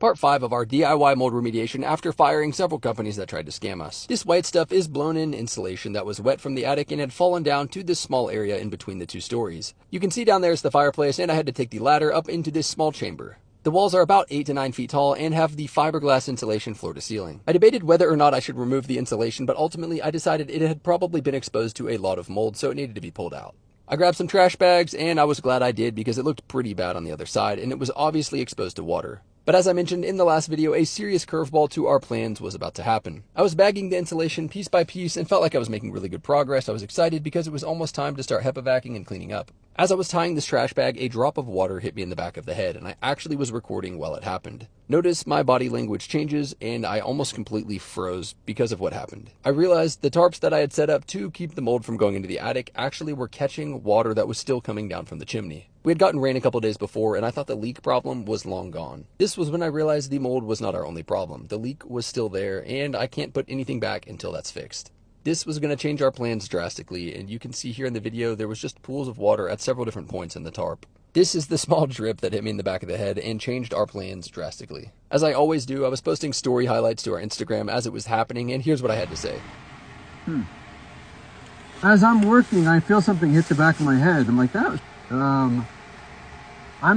Part 5 of our DIY mold remediation after firing several companies that tried to scam us. This white stuff is blown-in insulation that was wet from the attic and had fallen down to this small area in between the two stories. You can see down there is the fireplace, and I had to take the ladder up into this small chamber. The walls are about 8 to 9 feet tall and have the fiberglass insulation floor to ceiling. I debated whether or not I should remove the insulation, but ultimately I decided it had probably been exposed to a lot of mold, so it needed to be pulled out. I grabbed some trash bags, and I was glad I did because it looked pretty bad on the other side, and it was obviously exposed to water. But as I mentioned in the last video, a serious curveball to our plans was about to happen. I was bagging the insulation piece by piece and felt like I was making really good progress. I was excited because it was almost time to start HEPA-vacking and cleaning up. As I was tying this trash bag, a drop of water hit me in the back of the head, and I actually was recording while it happened. Notice my body language changes, and I almost completely froze because of what happened. I realized the tarps that I had set up to keep the mold from going into the attic actually were catching water that was still coming down from the chimney. We had gotten rain a couple days before, and I thought the leak problem was long gone. This was when I realized the mold was not our only problem. The leak was still there, and I can't put anything back until that's fixed. This was going to change our plans drastically, and you can see here in the video there was just pools of water at several different points in the tarp. This is the small drip that hit me in the back of the head and changed our plans drastically. As I always do, I was posting story highlights to our Instagram as it was happening, and here's what I had to say. As I'm working, I feel something hit the back of my head. I'm like, that was... I'm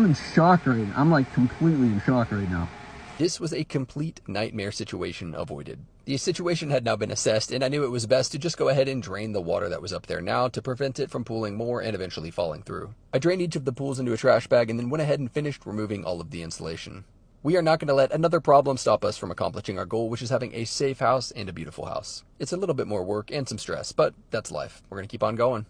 in shock right now. I'm like completely in shock right now. This was a complete nightmare situation avoided. The situation had now been assessed, and I knew it was best to just go ahead and drain the water that was up there now to prevent it from pooling more and eventually falling through. I drained each of the pools into a trash bag and then went ahead and finished removing all of the insulation. We are not going to let another problem stop us from accomplishing our goal, which is having a safe house and a beautiful house. It's a little bit more work and some stress, but that's life. We're going to keep on going.